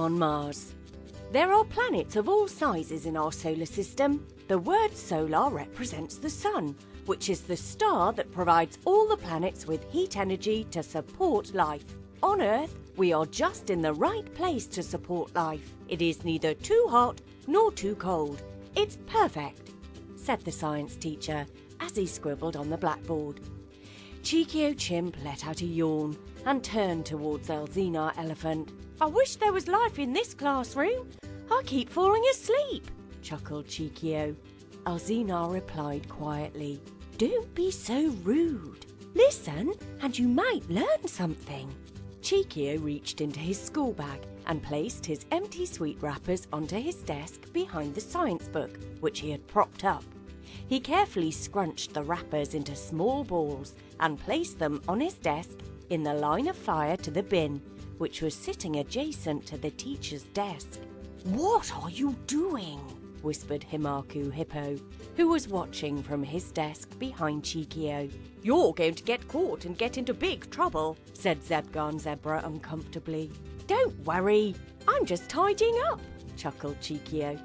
on Mars. There are planets of all sizes in our solar system. The word solar represents the sun, which is the star that provides all the planets with heat energy to support life. On Earth, we are just in the right place to support life. It is neither too hot nor too cold. It's perfect, said the science teacher as he scribbled on the blackboard. Cheekio Chimp let out a yawn and turned towards Ellezina Elephant. I wish there was life in this classroom. I keep falling asleep, chuckled Cheekio. Ellezina replied quietly, Don't be so rude. Listen, and you might learn something. Cheekio reached into his school bag and placed his empty sweet wrappers onto his desk behind the science book, which he had propped up. He carefully scrunched the wrappers into small balls and placed them on his desk in the line of fire to the bin, which was sitting adjacent to the teacher's desk. What are you doing? Whispered Himakoo Hippo, who was watching from his desk behind Cheekio. You're going to get caught and get into big trouble, said Zebgaan Zebra uncomfortably. Don't worry, I'm just tidying up, chuckled Cheekio.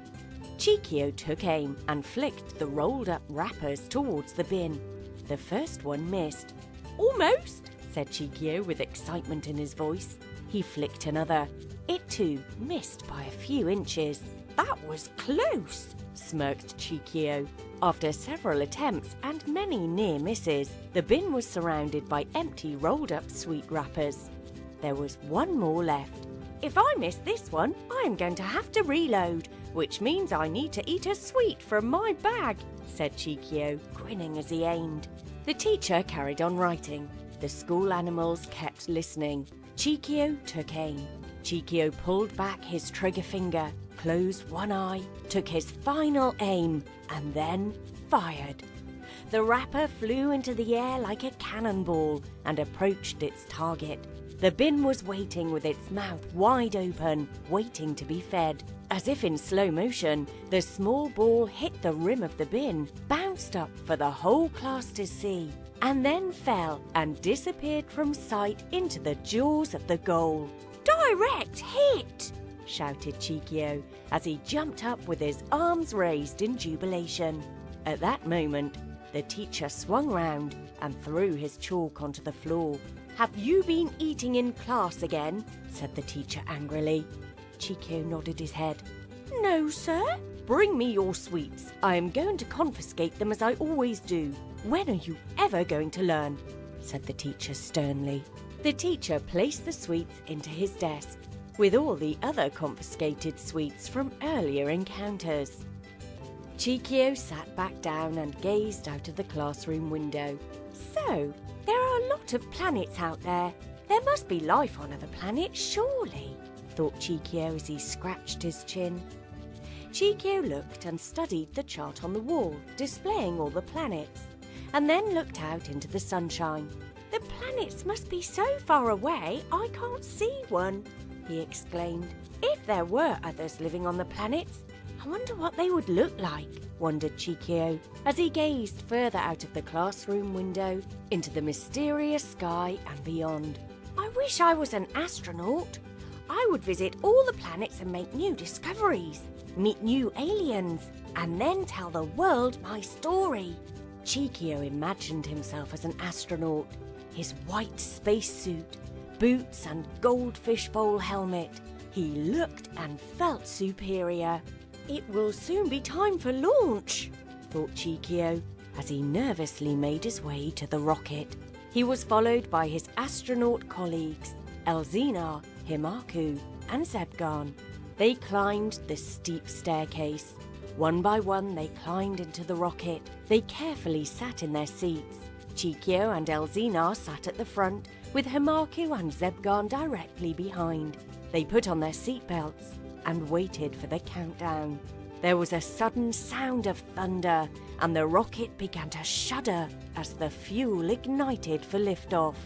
Cheekio took aim and flicked the rolled-up wrappers towards the bin. The first one missed. Almost, said Cheekio with excitement in his voice. He flicked another. It too missed by a few inches. That was close, smirked Cheekio. After several attempts and many near misses, the bin was surrounded by empty rolled-up sweet wrappers. There was one more left. If I miss this one, I am going to have to reload, which means I need to eat a sweet from my bag, said Cheekio, grinning as he aimed. The teacher carried on writing. The school animals kept listening. Cheekio took aim. Cheekio pulled back his trigger finger, closed one eye, took his final aim, and then fired. The wrapper flew into the air like a cannonball and approached its target. The bin was waiting with its mouth wide open, waiting to be fed. As if in slow motion, the small ball hit the rim of the bin, bounced up for the whole class to see, and then fell and disappeared from sight into the jaws of the goal. Direct hit! Shouted Cheekio as he jumped up with his arms raised in jubilation. At that moment, the teacher swung round and threw his chalk onto the floor. Have you been eating in class again? Said the teacher angrily. Cheekio nodded his head. No, sir. Bring me your sweets. I am going to confiscate them as I always do. When are you ever going to learn? Said the teacher sternly. The teacher placed the sweets into his desk, with all the other confiscated sweets from earlier encounters. Cheekio sat back down and gazed out of the classroom window. So, there are a lot of planets out there. There must be life on other planets, surely, thought Cheekio as he scratched his chin. Cheekio looked and studied the chart on the wall, displaying all the planets, and then looked out into the sunshine. The planets must be so far away I can't see one, he exclaimed. If there were others living on the planets, I wonder what they would look like, wondered Cheekio, as he gazed further out of the classroom window into the mysterious sky and beyond. I wish I was an astronaut. I would visit all the planets and make new discoveries, meet new aliens, and then tell the world my story. Cheekio imagined himself as an astronaut, his white spacesuit, boots and goldfish bowl helmet. He looked and felt superior. It will soon be time for launch, thought Cheekio, as he nervously made his way to the rocket. He was followed by his astronaut colleagues, Ellezina, Himakoo, and Zebgaan. They climbed the steep staircase. One by one they climbed into the rocket. They carefully sat in their seats. Cheekio and Ellezina sat at the front, with Himakoo and Zebgaan directly behind. They put on their seatbelts and waited for the countdown. There was a sudden sound of thunder, and the rocket began to shudder as the fuel ignited for liftoff.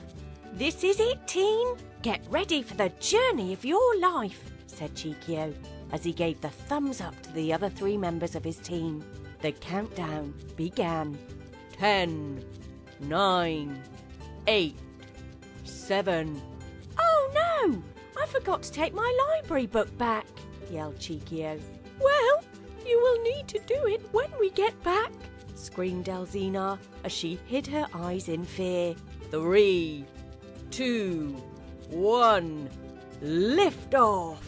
This is it, teen! Get ready for the journey of your life, said Cheekio, as he gave the thumbs up to the other 3 members of his team. The countdown began. 10, 9, 8, 7. Oh no! forgot to take my library book back, yelled Cheekio. Well, you will need to do it when we get back, screamed Ellezina as she hid her eyes in fear. 3, 2, 1, lift off!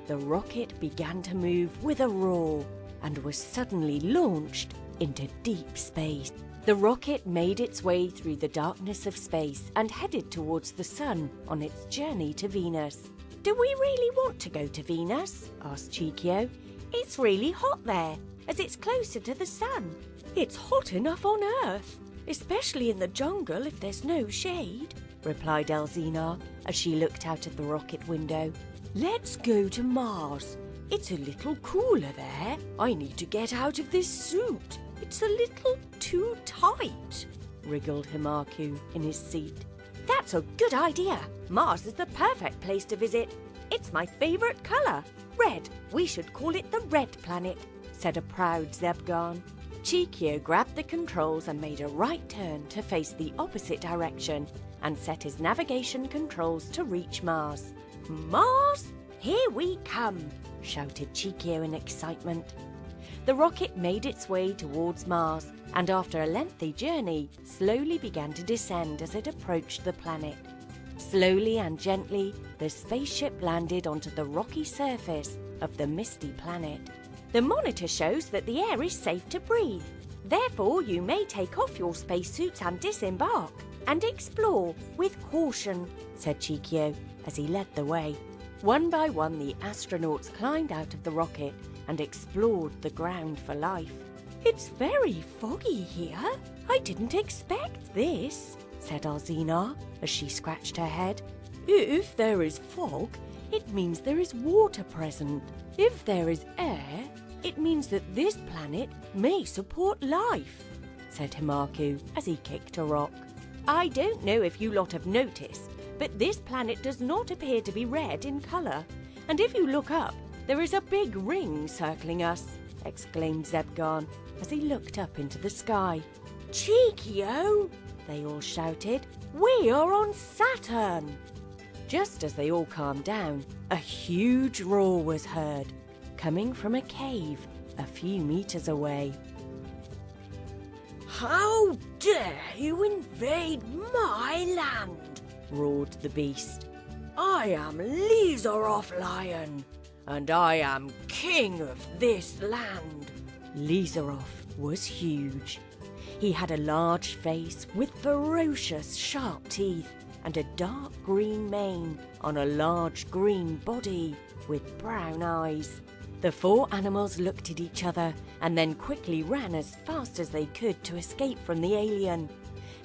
The rocket began to move with a roar and was suddenly launched into deep space. The rocket made its way through the darkness of space and headed towards the sun on its journey to Venus. Do we really want to go to Venus? Asked Cheekio. It's really hot there, as it's closer to the sun. It's hot enough on Earth, especially in the jungle if there's no shade, replied Ellezina as she looked out of the rocket window. Let's go to Mars. It's a little cooler there. I need to get out of this suit. It's a little too tight, wriggled Himakoo in his seat. That's a good idea. Mars is the perfect place to visit. It's my favourite colour, red. We should call it the Red Planet, said a proud Zebgaan. Cheekio grabbed the controls and made a right turn to face the opposite direction and set his navigation controls to reach Mars. Mars, here we come, shouted Cheekio in excitement. The rocket made its way towards Mars and after a lengthy journey, slowly began to descend as it approached the planet. Slowly and gently, the spaceship landed onto the rocky surface of the misty planet. The monitor shows that the air is safe to breathe. Therefore, you may take off your spacesuits and disembark and explore with caution, said Cheekio as he led the way. One by one, the astronauts climbed out of the rocket and explored the ground for life. It's very foggy here. I didn't expect this, said Ellezina as she scratched her head. If there is fog, it means there is water present. If there is air, it means that this planet may support life, said Himakoo as he kicked a rock. I don't know if you lot have noticed, but this planet does not appear to be red in colour. And if you look up, there is a big ring circling us, exclaimed Zebgaan as he looked up into the sky. Cheekio, they all shouted. We are on Saturn. Just as they all calmed down, a huge roar was heard, coming from a cave a few meters away. How dare you invade my land? Roared the beast. I am Lizarov Lion, and I am king of this land. Lizarov was huge. He had a large face with ferocious, sharp teeth and a dark green mane on a large green body with brown eyes. The 4 animals looked at each other and then quickly ran as fast as they could to escape from the alien.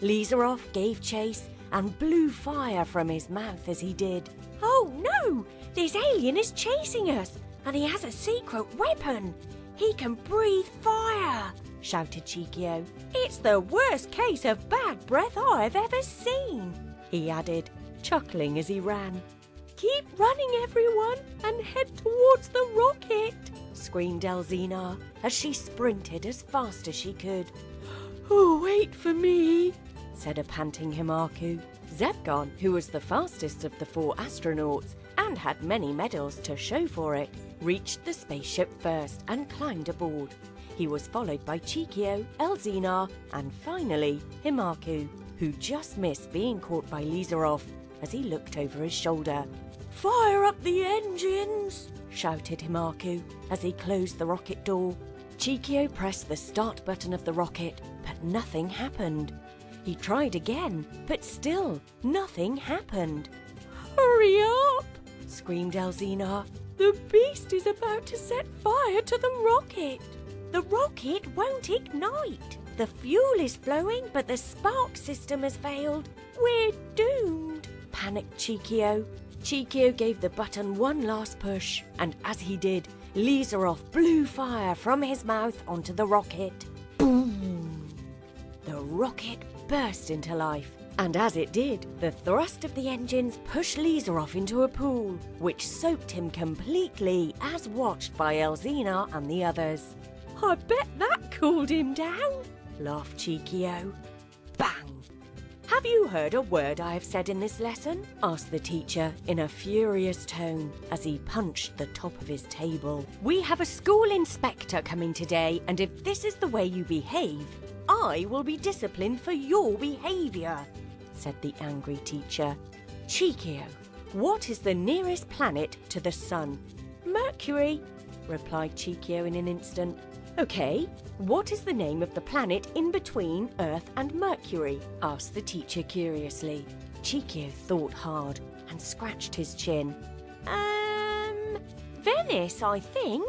Lizarov gave chase and blew fire from his mouth as he did. Oh no! This alien is chasing us, and he has a secret weapon. He can breathe fire, shouted Cheekio. It's the worst case of bad breath I've ever seen, he added, chuckling as he ran. Keep running, everyone, and head towards the rocket, screamed Ellezina as she sprinted as fast as she could. Oh, wait for me, said a panting Himakoo. Zebgaan, who was the fastest of the 4 astronauts and had many medals to show for it, reached the spaceship first and climbed aboard. He was followed by Cheekio, Ellezina, and finally Himakoo, who just missed being caught by Lizarov as he looked over his shoulder. Fire up the engines, shouted Himakoo as he closed the rocket door. Cheekio pressed the start button of the rocket, but nothing happened. He tried again, but still nothing happened. Hurry up, screamed Ellezina. The beast is about to set fire to the rocket. The rocket won't ignite. The fuel is flowing, but the spark system has failed. We're doomed, panicked Cheekio. Cheekio gave the button one last push, and as he did, Lizarov blew fire from his mouth onto the rocket. Boom! The rocket burst into life, and as it did, the thrust of the engines pushed Lizarov into a pool, which soaked him completely as watched by Ellezina and the others. I bet that cooled him down, laughed Cheekio. Bang! Have you heard a word I have said in this lesson? Asked the teacher in a furious tone as he punched the top of his table. We have a school inspector coming today, and if this is the way you behave, I will be disciplined for your behaviour, said the angry teacher. Cheekio, what is the nearest planet to the sun? Mercury, replied Cheekio in an instant. Okay, what is the name of the planet in between Earth and Mercury? Asked the teacher curiously. Cheekio thought hard and scratched his chin. Venice, I think.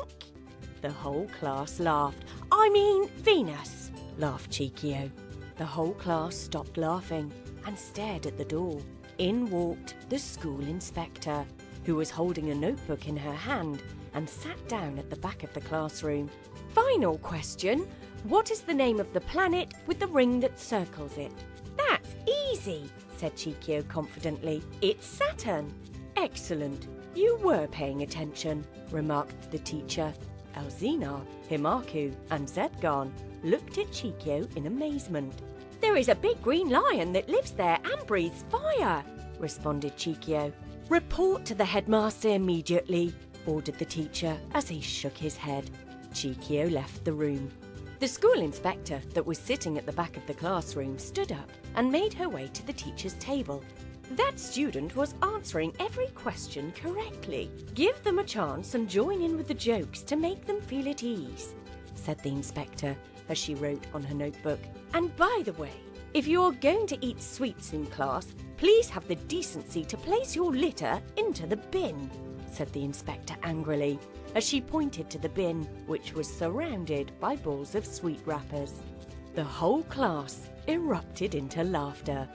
The whole class laughed. I mean Venus, laughed Cheekio. The whole class stopped laughing and stared at the door. In walked the school inspector, who was holding a notebook in her hand, and sat down at the back of the classroom. Final question. What is the name of the planet with the ring that circles it? That's easy, said Cheekio confidently. It's Saturn. Excellent. You were paying attention, remarked the teacher. Ellezina, Himakoo and Zebgaan looked at Cheekio in amazement. There is a big green lion that lives there and breathes fire, responded Cheekio. Report to the headmaster immediately, ordered the teacher as he shook his head. Cheekio left the room. The school inspector that was sitting at the back of the classroom stood up and made her way to the teacher's table. That student was answering every question correctly. Give them a chance and join in with the jokes to make them feel at ease, said the inspector as she wrote on her notebook. And by the way, if you're going to eat sweets in class, please have the decency to place your litter into the bin, said the inspector angrily, as she pointed to the bin, which was surrounded by balls of sweet wrappers. The whole class erupted into laughter.